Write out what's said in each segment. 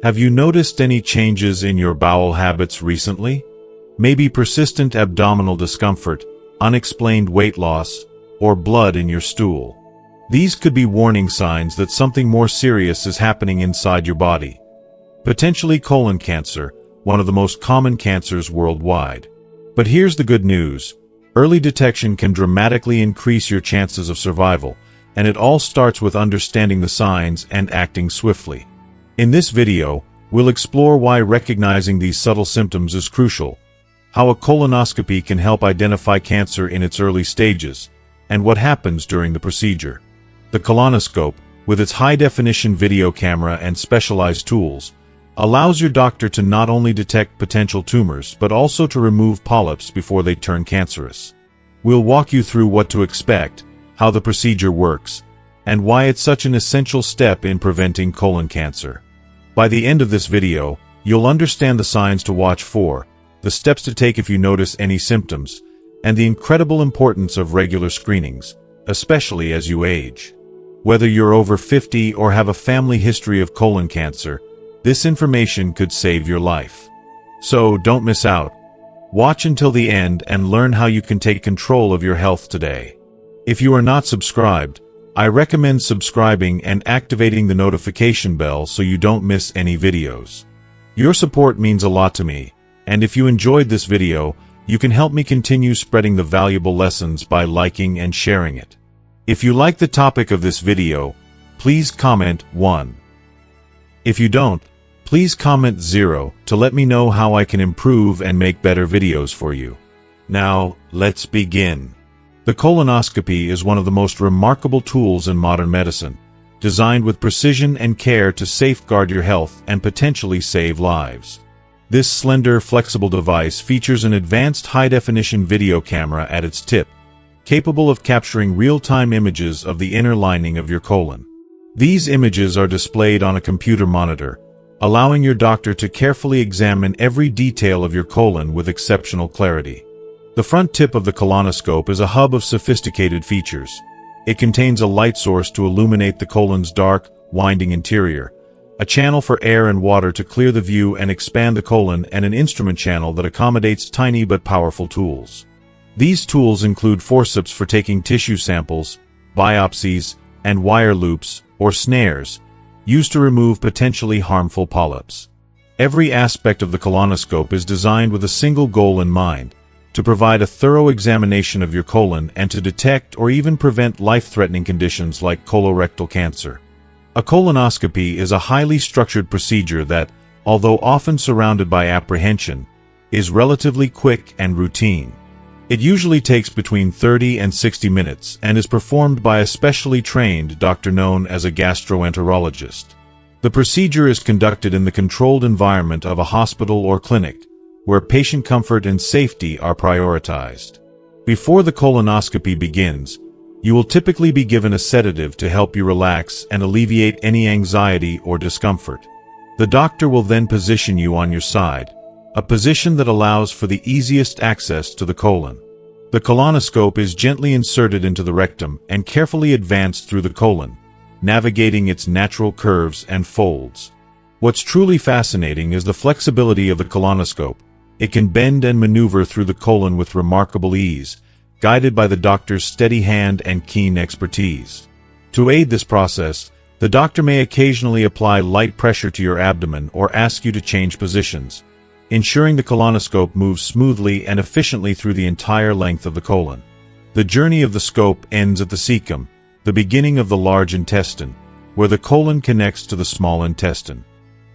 Have you noticed any changes in your bowel habits recently? Maybe persistent abdominal discomfort, unexplained weight loss, or blood in your stool. These could be warning signs that something more serious is happening inside your body. Potentially colon cancer, one of the most common cancers worldwide. But here's the good news. Early detection can dramatically increase your chances of survival, and it all starts with understanding the signs and acting swiftly. In this video, we'll explore why recognizing these subtle symptoms is crucial, how a colonoscopy can help identify cancer in its early stages, and what happens during the procedure. The colonoscope, with its high-definition video camera and specialized tools, allows your doctor to not only detect potential tumors but also to remove polyps before they turn cancerous. We'll walk you through what to expect, how the procedure works, and why it's such an essential step in preventing colon cancer. By the end of this video, you'll understand the signs to watch for, the steps to take if you notice any symptoms, and the incredible importance of regular screenings, especially as you age. Whether you're over 50 or have a family history of colon cancer, this information could save your life. So don't miss out. Watch until the end and learn how you can take control of your health today. If you are not subscribed, I recommend subscribing and activating the notification bell so you don't miss any videos. Your support means a lot to me, and if you enjoyed this video, you can help me continue spreading the valuable lessons by liking and sharing it. If you like the topic of this video, please comment 1. If you don't, please comment 0 to let me know how I can improve and make better videos for you. Now, let's begin. The colonoscopy is one of the most remarkable tools in modern medicine, designed with precision and care to safeguard your health and potentially save lives. This slender, flexible device features an advanced high-definition video camera at its tip, capable of capturing real-time images of the inner lining of your colon. These images are displayed on a computer monitor, allowing your doctor to carefully examine every detail of your colon with exceptional clarity. The front tip of the colonoscope is a hub of sophisticated features. It contains a light source to illuminate the colon's dark, winding interior, a channel for air and water to clear the view and expand the colon, and an instrument channel that accommodates tiny but powerful tools. These tools include forceps for taking tissue samples, biopsies, and wire loops, or snares, used to remove potentially harmful polyps. Every aspect of the colonoscope is designed with a single goal in mind: to provide a thorough examination of your colon and to detect or even prevent life-threatening conditions like colorectal cancer. A colonoscopy is a highly structured procedure that, although often surrounded by apprehension, is relatively quick and routine. It usually takes between 30 and 60 minutes and is performed by a specially trained doctor known as a gastroenterologist. The procedure is conducted in the controlled environment of a hospital or clinic, where patient comfort and safety are prioritized. Before the colonoscopy begins, you will typically be given a sedative to help you relax and alleviate any anxiety or discomfort. The doctor will then position you on your side, a position that allows for the easiest access to the colon. The colonoscope is gently inserted into the rectum and carefully advanced through the colon, navigating its natural curves and folds. What's truly fascinating is the flexibility of the colonoscope. It can bend and maneuver through the colon with remarkable ease, guided by the doctor's steady hand and keen expertise. To aid this process, the doctor may occasionally apply light pressure to your abdomen or ask you to change positions, ensuring the colonoscope moves smoothly and efficiently through the entire length of the colon. The journey of the scope ends at the cecum, the beginning of the large intestine, where the colon connects to the small intestine.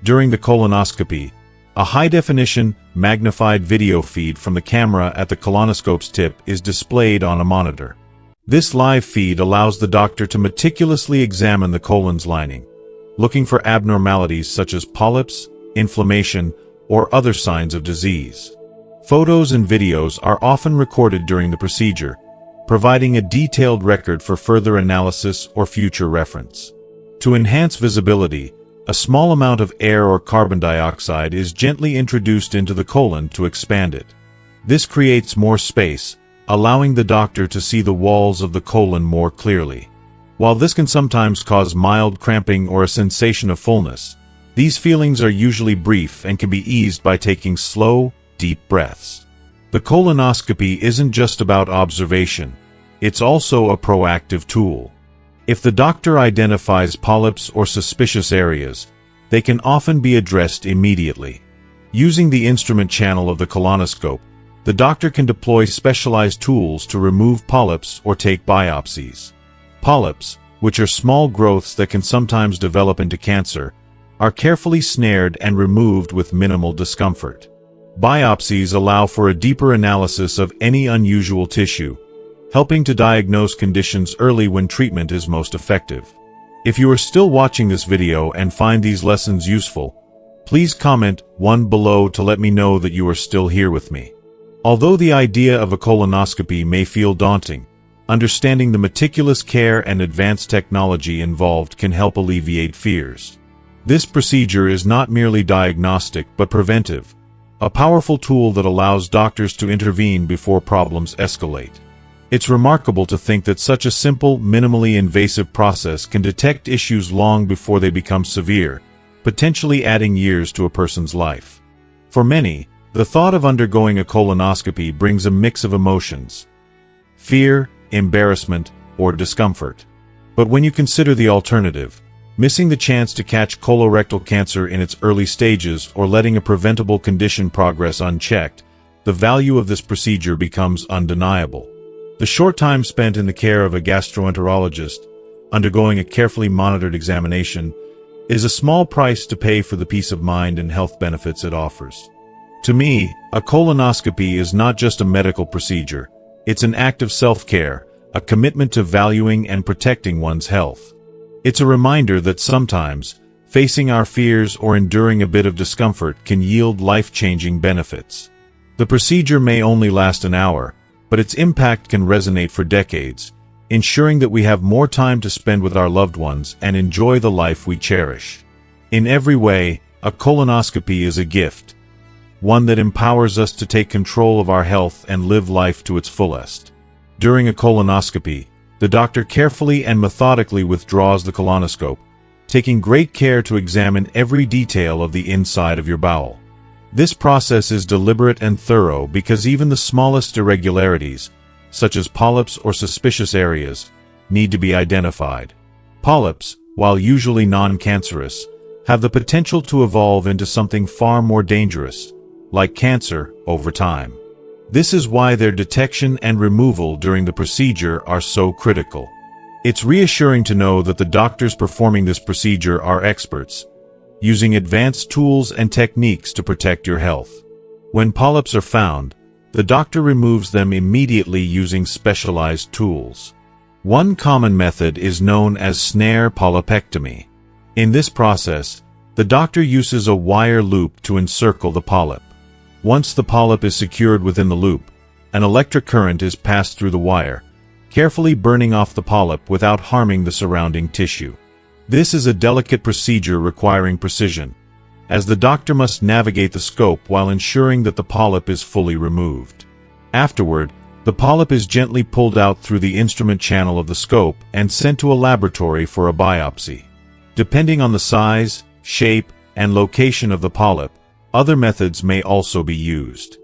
During the colonoscopy, a high-definition, magnified video feed from the camera at the colonoscope's tip is displayed on a monitor. This live feed allows the doctor to meticulously examine the colon's lining, looking for abnormalities such as polyps, inflammation, or other signs of disease. Photos and videos are often recorded during the procedure, providing a detailed record for further analysis or future reference. To enhance visibility, a small amount of air or carbon dioxide is gently introduced into the colon to expand it. This creates more space, allowing the doctor to see the walls of the colon more clearly. While this can sometimes cause mild cramping or a sensation of fullness, These feelings are usually brief and can be eased by taking slow, deep breaths. The colonoscopy isn't just about observation, it's also a proactive tool. If the doctor identifies polyps or suspicious areas, they can often be addressed immediately. Using the instrument channel of the colonoscope, the doctor can deploy specialized tools to remove polyps or take biopsies. Polyps, which are small growths that can sometimes develop into cancer, are carefully snared and removed with minimal discomfort. Biopsies allow for a deeper analysis of any unusual tissue, helping to diagnose conditions early when treatment is most effective. If you are still watching this video and find these lessons useful, please comment 1 below to let me know that you are still here with me. Although the idea of a colonoscopy may feel daunting, understanding the meticulous care and advanced technology involved can help alleviate fears. This procedure is not merely diagnostic but preventive, a powerful tool that allows doctors to intervene before problems escalate. It's remarkable to think that such a simple, minimally invasive process can detect issues long before they become severe, potentially adding years to a person's life. For many, the thought of undergoing a colonoscopy brings a mix of emotions: fear, embarrassment, or discomfort. But when you consider the alternative, missing the chance to catch colorectal cancer in its early stages or letting a preventable condition progress unchecked, the value of this procedure becomes undeniable. The short time spent in the care of a gastroenterologist, undergoing a carefully monitored examination, is a small price to pay for the peace of mind and health benefits it offers. To me, a colonoscopy is not just a medical procedure, it's an act of self-care, a commitment to valuing and protecting one's health. It's a reminder that sometimes, facing our fears or enduring a bit of discomfort can yield life-changing benefits. The procedure may only last an hour, but its impact can resonate for decades, ensuring that we have more time to spend with our loved ones and enjoy the life we cherish. In every way, a colonoscopy is a gift, one that empowers us to take control of our health and live life to its fullest. During a colonoscopy, the doctor carefully and methodically withdraws the colonoscope, taking great care to examine every detail of the inside of your bowel. This process is deliberate and thorough because even the smallest irregularities, such as polyps or suspicious areas, need to be identified. Polyps, while usually non-cancerous, have the potential to evolve into something far more dangerous, like cancer, over time. This is why their detection and removal during the procedure are so critical. It's reassuring to know that the doctors performing this procedure are experts, using advanced tools and techniques to protect your health. When polyps are found, the doctor removes them immediately using specialized tools. One common method is known as snare polypectomy. In this process, the doctor uses a wire loop to encircle the polyp. Once the polyp is secured within the loop, an electric current is passed through the wire, carefully burning off the polyp without harming the surrounding tissue. This is a delicate procedure requiring precision, as the doctor must navigate the scope while ensuring that the polyp is fully removed. Afterward, the polyp is gently pulled out through the instrument channel of the scope and sent to a laboratory for a biopsy. Depending on the size, shape, and location of the polyp, other methods may also be used.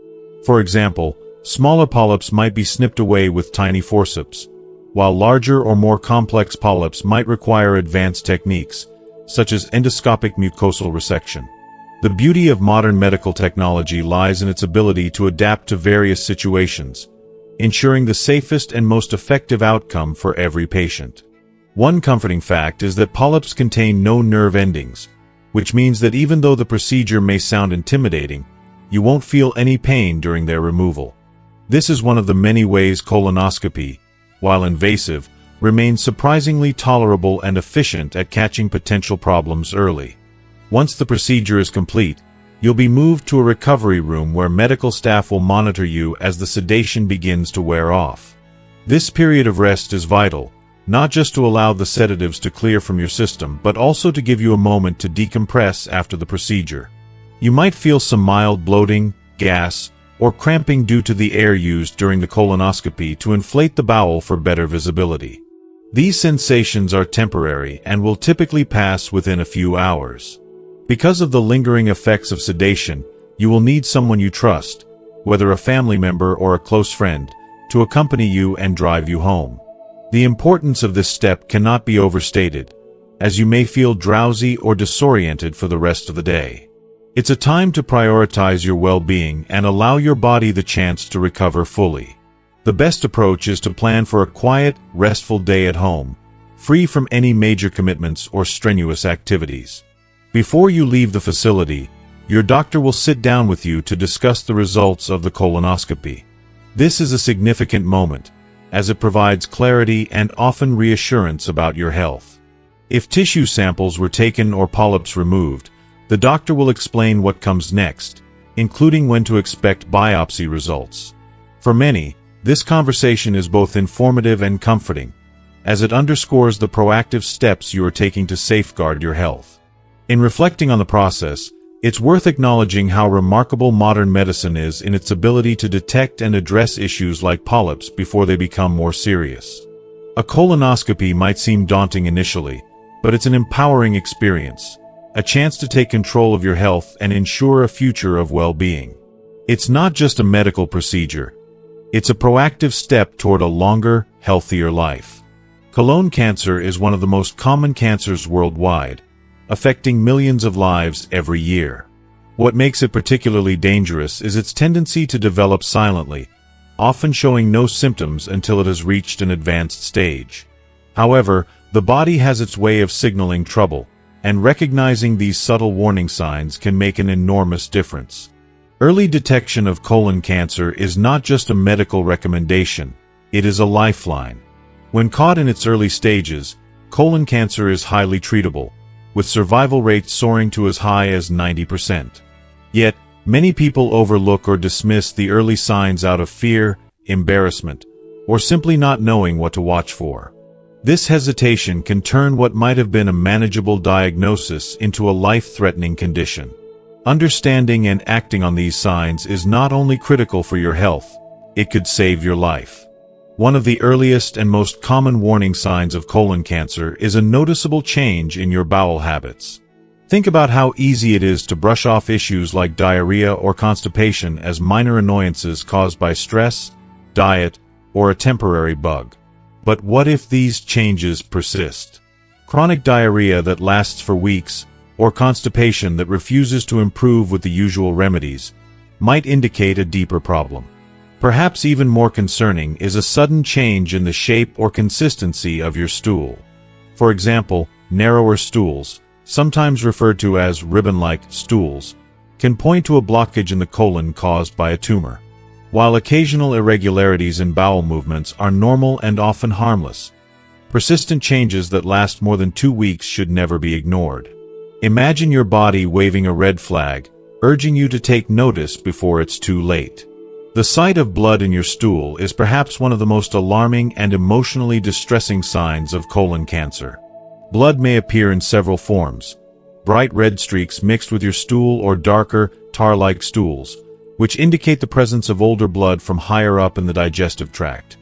For example, smaller polyps might be snipped away with tiny forceps, while larger or more complex polyps might require advanced techniques, such as endoscopic mucosal resection. The beauty of modern medical technology lies in its ability to adapt to various situations, ensuring the safest and most effective outcome for every patient. One comforting fact is that polyps contain no nerve endings, which means that even though the procedure may sound intimidating, you won't feel any pain during their removal. This is one of the many ways colonoscopy, while invasive, remains surprisingly tolerable and efficient at catching potential problems early. Once the procedure is complete, you'll be moved to a recovery room where medical staff will monitor you as the sedation begins to wear off. This period of rest is vital, not just to allow the sedatives to clear from your system, but also to give you a moment to decompress after the procedure. You might feel some mild bloating, gas, or cramping due to the air used during the colonoscopy to inflate the bowel for better visibility. These sensations are temporary and will typically pass within a few hours. Because of the lingering effects of sedation, you will need someone you trust, whether a family member or a close friend, to accompany you and drive you home. The importance of this step cannot be overstated, as you may feel drowsy or disoriented for the rest of the day. It's a time to prioritize your well-being and allow your body the chance to recover fully. The best approach is to plan for a quiet, restful day at home, free from any major commitments or strenuous activities. Before you leave the facility, your doctor will sit down with you to discuss the results of the colonoscopy. This is a significant moment, as it provides clarity and often reassurance about your health. If tissue samples were taken or polyps removed, the doctor will explain what comes next, including when to expect biopsy results. For many, this conversation is both informative and comforting, as it underscores the proactive steps you are taking to safeguard your health. In reflecting on the process, it's worth acknowledging how remarkable modern medicine is in its ability to detect and address issues like polyps before they become more serious. A colonoscopy might seem daunting initially, but it's an empowering experience, a chance to take control of your health and ensure a future of well-being. It's not just a medical procedure. It's a proactive step toward a longer, healthier life. Colon cancer is one of the most common cancers worldwide, affecting millions of lives every year. What makes it particularly dangerous is its tendency to develop silently, often showing no symptoms until it has reached an advanced stage. However, the body has its way of signaling trouble, and recognizing these subtle warning signs can make an enormous difference. Early detection of colon cancer is not just a medical recommendation, it is a lifeline. When caught in its early stages, colon cancer is highly treatable, with survival rates soaring to as high as 90%. Yet, many people overlook or dismiss the early signs out of fear, embarrassment, or simply not knowing what to watch for. This hesitation can turn what might have been a manageable diagnosis into a life-threatening condition. Understanding and acting on these signs is not only critical for your health, it could save your life. One of the earliest and most common warning signs of colon cancer is a noticeable change in your bowel habits. Think about how easy it is to brush off issues like diarrhea or constipation as minor annoyances caused by stress, diet, or a temporary bug. But what if these changes persist? Chronic diarrhea that lasts for weeks, or constipation that refuses to improve with the usual remedies, might indicate a deeper problem. Perhaps even more concerning is a sudden change in the shape or consistency of your stool. For example, narrower stools, sometimes referred to as ribbon-like stools, can point to a blockage in the colon caused by a tumor. While occasional irregularities in bowel movements are normal and often harmless, persistent changes that last more than 2 weeks should never be ignored. Imagine your body waving a red flag, urging you to take notice before it's too late. The sight of blood in your stool is perhaps one of the most alarming and emotionally distressing signs of colon cancer. Blood may appear in several forms: bright red streaks mixed with your stool or darker, tar-like stools, which indicate the presence of older blood from higher up in the digestive tract.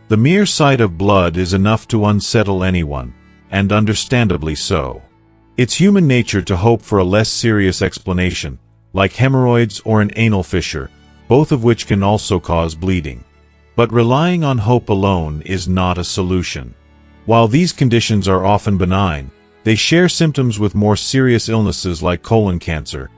The mere sight of blood is enough to unsettle anyone, and understandably so. It's human nature to hope for a less serious explanation, like hemorrhoids or an anal fissure, both of which can also cause bleeding. But relying on hope alone is not a solution. While these conditions are often benign, they share symptoms with more serious illnesses like colon cancer,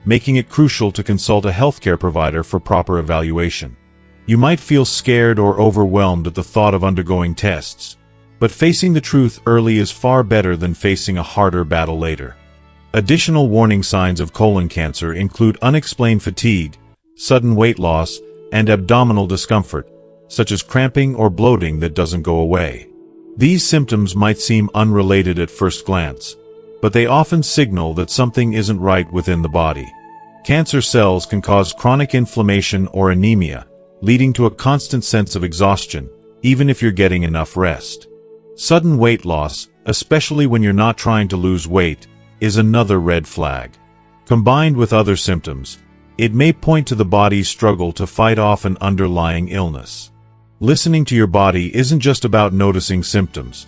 making it crucial to consult a healthcare provider for proper evaluation. You might feel scared or overwhelmed at the thought of undergoing tests, but facing the truth early is far better than facing a harder battle later. Additional warning signs of colon cancer include unexplained fatigue, sudden weight loss, and abdominal discomfort, such as cramping or bloating that doesn't go away. These symptoms might seem unrelated at first glance, but they often signal that something isn't right within the body. Cancer cells can cause chronic inflammation or anemia, leading to a constant sense of exhaustion, even if you're getting enough rest. Sudden weight loss, especially when you're not trying to lose weight, is another red flag. Combined with other symptoms, it may point to the body's struggle to fight off an underlying illness. Listening to your body isn't just about noticing symptoms.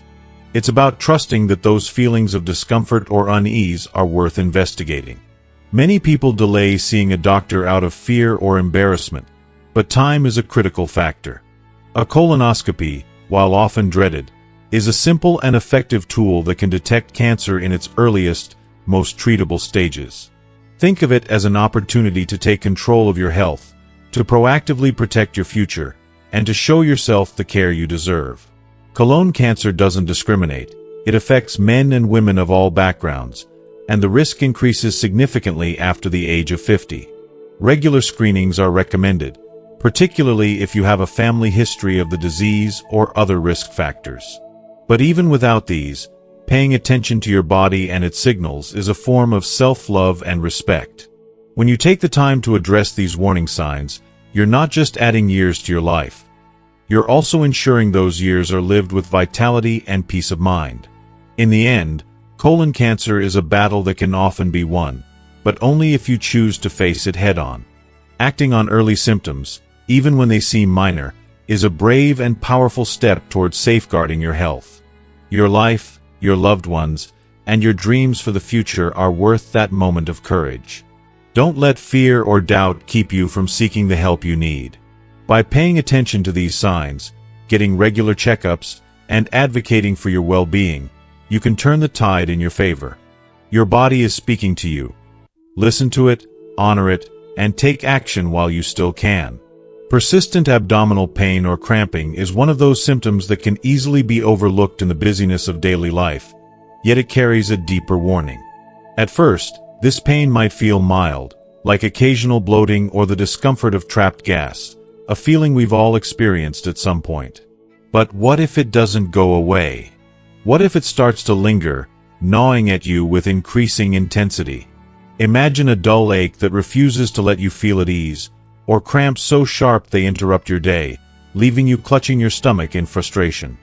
It's about trusting that those feelings of discomfort or unease are worth investigating. Many people delay seeing a doctor out of fear or embarrassment, but time is a critical factor. A colonoscopy, while often dreaded, is a simple and effective tool that can detect cancer in its earliest, most treatable stages. Think of it as an opportunity to take control of your health, to proactively protect your future, and to show yourself the care you deserve. Colon cancer doesn't discriminate. It affects men and women of all backgrounds, and the risk increases significantly after the age of 50. Regular screenings are recommended, particularly if you have a family history of the disease or other risk factors. But even without these, paying attention to your body and its signals is a form of self-love and respect. When you take the time to address these warning signs, you're not just adding years to your life. You're also ensuring those years are lived with vitality and peace of mind. In the end, colon cancer is a battle that can often be won, but only if you choose to face it head-on. Acting on early symptoms, even when they seem minor, is a brave and powerful step towards safeguarding your health. Your life, your loved ones, and your dreams for the future are worth that moment of courage. Don't let fear or doubt keep you from seeking the help you need. By paying attention to these signs, getting regular checkups, and advocating for your well-being, you can turn the tide in your favor. Your body is speaking to you. Listen to it, honor it, and take action while you still can. Persistent abdominal pain or cramping is one of those symptoms that can easily be overlooked in the busyness of daily life, yet it carries a deeper warning. At first, this pain might feel mild, like occasional bloating or the discomfort of trapped gas, a feeling we've all experienced at some point. But what if it doesn't go away? What if it starts to linger, gnawing at you with increasing intensity? Imagine a dull ache that refuses to let you feel at ease, or cramps so sharp they interrupt your day, leaving you clutching your stomach in frustration.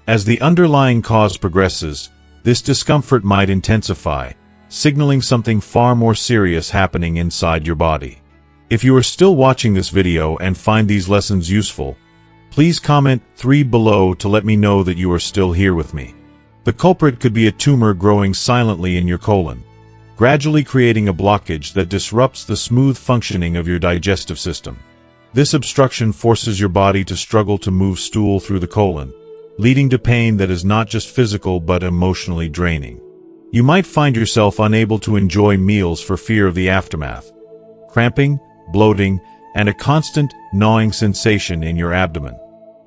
As the underlying cause progresses, this discomfort might intensify, signaling something far more serious happening inside your body. If you are still watching this video and find these lessons useful, please comment 3 below to let me know that you are still here with me. The culprit could be a tumor growing silently in your colon, gradually creating a blockage that disrupts the smooth functioning of your digestive system. This obstruction forces your body to struggle to move stool through the colon, leading to pain that is not just physical but emotionally draining. You might find yourself unable to enjoy meals for fear of the aftermath: cramping, bloating, and a constant, gnawing sensation in your abdomen.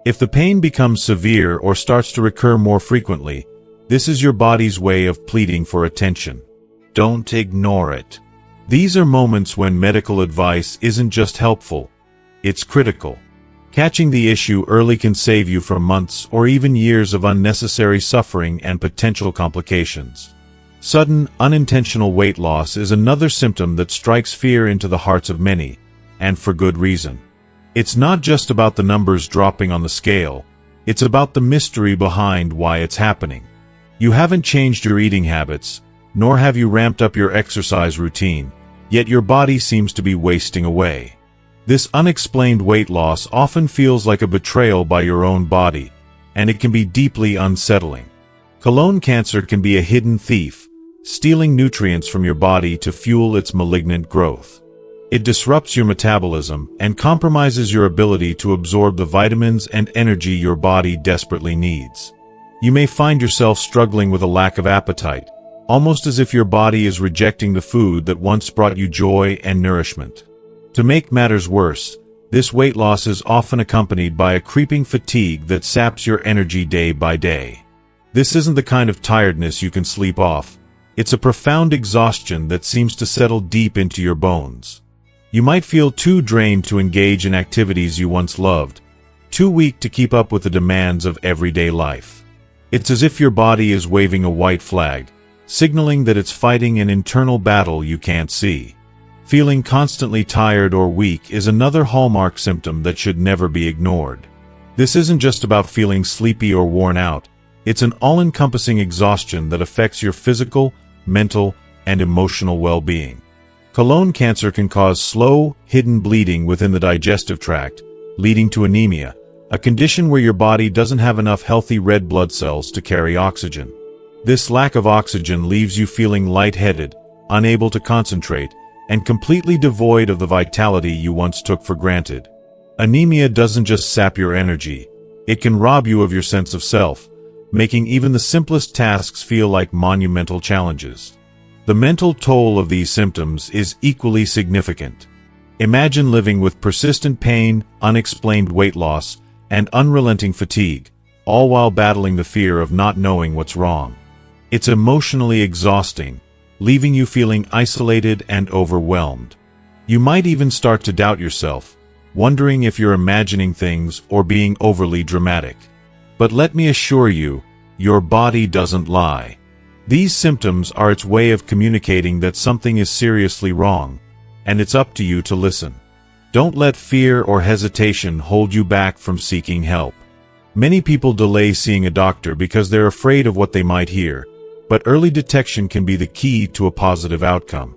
If the pain becomes severe or starts to recur more frequently, this is your body's way of pleading for attention. Don't ignore it. These are moments when medical advice isn't just helpful, it's critical. Catching the issue early can save you from months or even years of unnecessary suffering and potential complications. Sudden, unintentional weight loss is another symptom that strikes fear into the hearts of many, and for good reason. It's not just about the numbers dropping on the scale, it's about the mystery behind why it's happening. You haven't changed your eating habits, nor have you ramped up your exercise routine, yet your body seems to be wasting away. This unexplained weight loss often feels like a betrayal by your own body, and it can be deeply unsettling. Colon cancer can be a hidden thief, stealing nutrients from your body to fuel its malignant growth. It disrupts your metabolism and compromises your ability to absorb the vitamins and energy your body desperately needs. You may find yourself struggling with a lack of appetite, almost as if your body is rejecting the food that once brought you joy and nourishment. To make matters worse, this weight loss is often accompanied by a creeping fatigue that saps your energy day by day. This isn't the kind of tiredness you can sleep off. It's a profound exhaustion that seems to settle deep into your bones. You might feel too drained to engage in activities you once loved, too weak to keep up with the demands of everyday life. It's as if your body is waving a white flag, signaling that it's fighting an internal battle you can't see. Feeling constantly tired or weak is another hallmark symptom that should never be ignored. This isn't just about feeling sleepy or worn out, it's an all-encompassing exhaustion that affects your physical, mental, and emotional well-being. Colon cancer can cause slow, hidden bleeding within the digestive tract, leading to anemia, a condition where your body doesn't have enough healthy red blood cells to carry oxygen. This lack of oxygen leaves you feeling lightheaded, unable to concentrate, and completely devoid of the vitality you once took for granted. Anemia doesn't just sap your energy, it can rob you of your sense of self, making even the simplest tasks feel like monumental challenges. The mental toll of these symptoms is equally significant. Imagine living with persistent pain, unexplained weight loss, and unrelenting fatigue, all while battling the fear of not knowing what's wrong. It's emotionally exhausting, leaving you feeling isolated and overwhelmed. You might even start to doubt yourself, wondering if you're imagining things or being overly dramatic. But let me assure you, your body doesn't lie. These symptoms are its way of communicating that something is seriously wrong, and it's up to you to listen. Don't let fear or hesitation hold you back from seeking help. Many people delay seeing a doctor because they're afraid of what they might hear, but early detection can be the key to a positive outcome.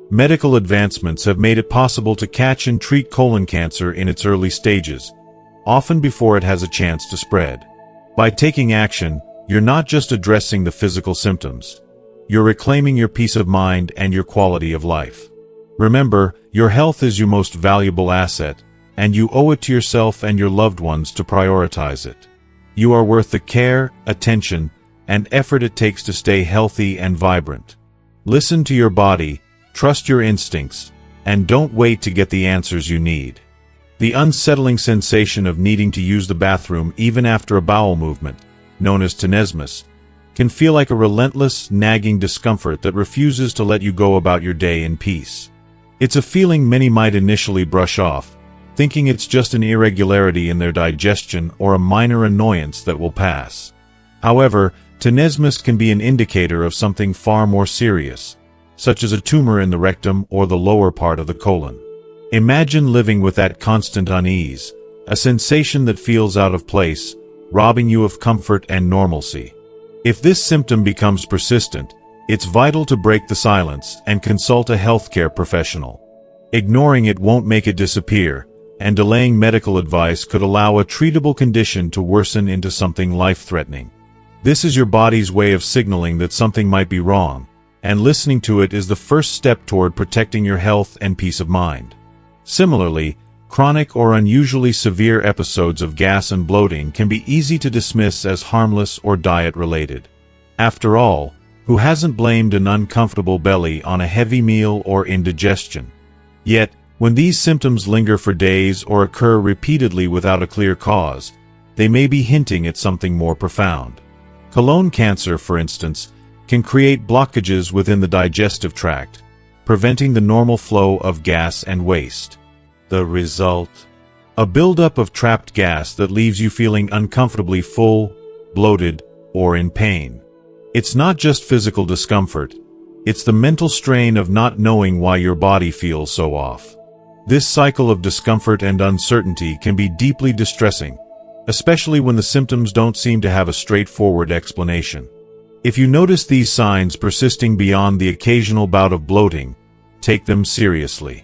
Medical advancements have made it possible to catch and treat colon cancer in its early stages, often before it has a chance to spread. By taking action, you're not just addressing the physical symptoms. You're reclaiming your peace of mind and your quality of life. Remember, your health is your most valuable asset, and you owe it to yourself and your loved ones to prioritize it. You are worth the care, attention, and effort it takes to stay healthy and vibrant. Listen to your body, trust your instincts, and don't wait to get the answers you need. The unsettling sensation of needing to use the bathroom even after a bowel movement, known as tenesmus, can feel like a relentless, nagging discomfort that refuses to let you go about your day in peace. It's a feeling many might initially brush off, thinking it's just an irregularity in their digestion or a minor annoyance that will pass. However, tenesmus can be an indicator of something far more serious, such as a tumor in the rectum or the lower part of the colon. Imagine living with that constant unease, a sensation that feels out of place, robbing you of comfort and normalcy. If this symptom becomes persistent, it's vital to break the silence and consult a healthcare professional. Ignoring it won't make it disappear, and delaying medical advice could allow a treatable condition to worsen into something life-threatening. This is your body's way of signaling that something might be wrong, and listening to it is the first step toward protecting your health and peace of mind. Similarly, chronic or unusually severe episodes of gas and bloating can be easy to dismiss as harmless or diet-related. After all, who hasn't blamed an uncomfortable belly on a heavy meal or indigestion? Yet, when these symptoms linger for days or occur repeatedly without a clear cause, they may be hinting at something more profound. Colon cancer, for instance, can create blockages within the digestive tract, preventing the normal flow of gas and waste. The result? A buildup of trapped gas that leaves you feeling uncomfortably full, bloated, or in pain. It's not just physical discomfort, it's the mental strain of not knowing why your body feels so off. This cycle of discomfort and uncertainty can be deeply distressing, especially when the symptoms don't seem to have a straightforward explanation. If you notice these signs persisting beyond the occasional bout of bloating, take them seriously.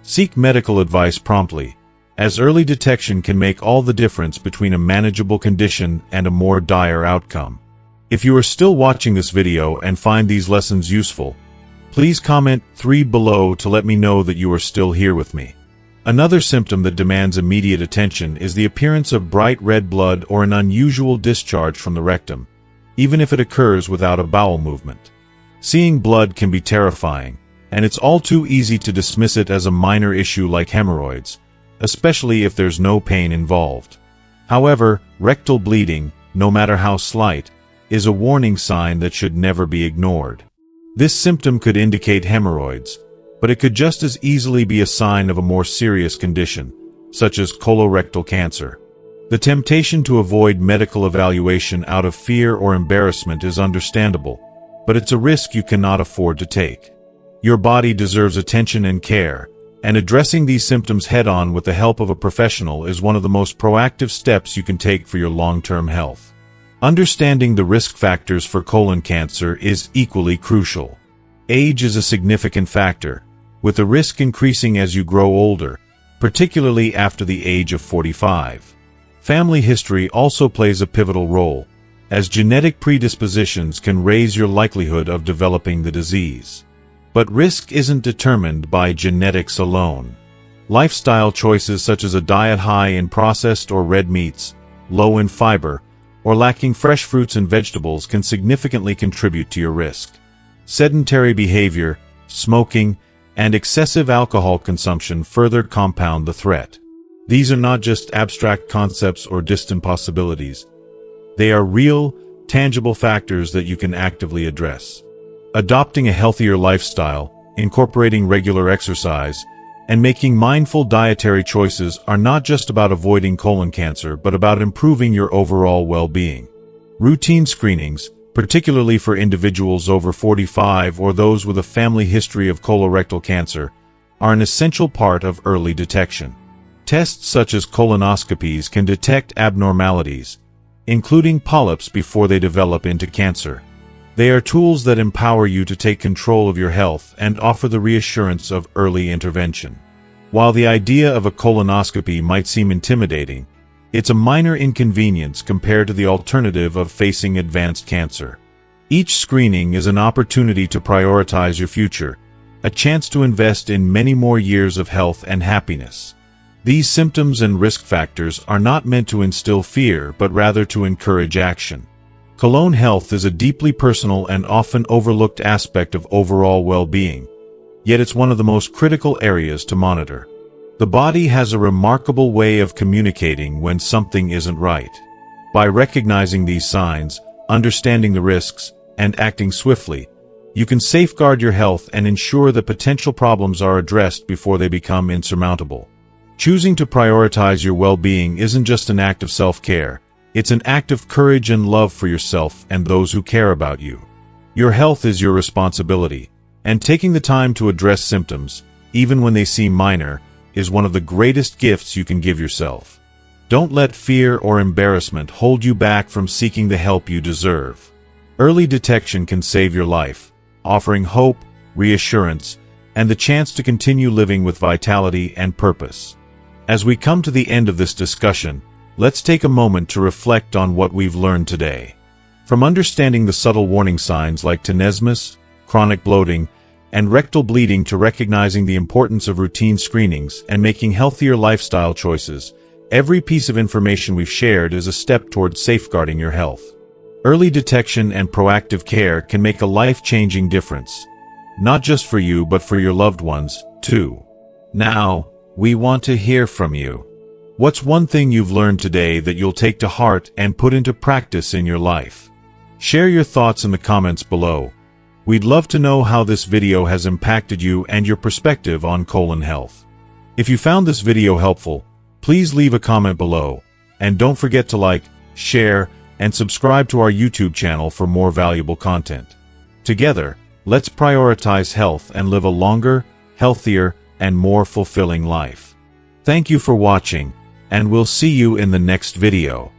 Seek medical advice promptly, as early detection can make all the difference between a manageable condition and a more dire outcome. If you are still watching this video and find these lessons useful, please comment 3 below to let me know that you are still here with me. Another symptom that demands immediate attention is the appearance of bright red blood or an unusual discharge from the rectum, even if it occurs without a bowel movement. Seeing blood can be terrifying, and it's all too easy to dismiss it as a minor issue like hemorrhoids, especially if there's no pain involved. However, rectal bleeding, no matter how slight, is a warning sign that should never be ignored. This symptom could indicate hemorrhoids, but it could just as easily be a sign of a more serious condition, such as colorectal cancer. The temptation to avoid medical evaluation out of fear or embarrassment is understandable, but it's a risk you cannot afford to take. Your body deserves attention and care, and addressing these symptoms head-on with the help of a professional is one of the most proactive steps you can take for your long-term health. Understanding the risk factors for colon cancer is equally crucial. Age is a significant factor, with the risk increasing as you grow older, particularly after the age of 45. Family history also plays a pivotal role, as genetic predispositions can raise your likelihood of developing the disease. But risk isn't determined by genetics alone. Lifestyle choices such as a diet high in processed or red meats, low in fiber, or lacking fresh fruits and vegetables can significantly contribute to your risk. Sedentary behavior, smoking, and excessive alcohol consumption further compound the threat. These are not just abstract concepts or distant possibilities. They are real, tangible factors that you can actively address. Adopting a healthier lifestyle, incorporating regular exercise, and making mindful dietary choices are not just about avoiding colon cancer, but about improving your overall well-being. Routine screenings, particularly for individuals over 45 or those with a family history of colorectal cancer, are an essential part of early detection. Tests such as colonoscopies can detect abnormalities, including polyps before they develop into cancer. They are tools that empower you to take control of your health and offer the reassurance of early intervention. While the idea of a colonoscopy might seem intimidating, it's a minor inconvenience compared to the alternative of facing advanced cancer. Each screening is an opportunity to prioritize your future, a chance to invest in many more years of health and happiness. These symptoms and risk factors are not meant to instill fear, but rather to encourage action. Colon health is a deeply personal and often overlooked aspect of overall well-being, yet it's one of the most critical areas to monitor. The body has a remarkable way of communicating when something isn't right. By recognizing these signs, understanding the risks, and acting swiftly, you can safeguard your health and ensure that potential problems are addressed before they become insurmountable. Choosing to prioritize your well-being isn't just an act of self-care. It's an act of courage and love for yourself and those who care about you. Your health is your responsibility, and taking the time to address symptoms, even when they seem minor, is one of the greatest gifts you can give yourself. Don't let fear or embarrassment hold you back from seeking the help you deserve. Early detection can save your life, offering hope, reassurance, and the chance to continue living with vitality and purpose. As we come to the end of this discussion, let's take a moment to reflect on what we've learned today. From understanding the subtle warning signs like tenesmus, chronic bloating, and rectal bleeding to recognizing the importance of routine screenings and making healthier lifestyle choices, every piece of information we've shared is a step towards safeguarding your health. Early detection and proactive care can make a life-changing difference, not just for you but for your loved ones, too. Now, we want to hear from you. What's one thing you've learned today that you'll take to heart and put into practice in your life? Share your thoughts in the comments below. We'd love to know how this video has impacted you and your perspective on colon health. If you found this video helpful, please leave a comment below, and don't forget to like, share, and subscribe to our YouTube channel for more valuable content. Together, let's prioritize health and live a longer, healthier, and more fulfilling life. Thank you for watching, and we'll see you in the next video.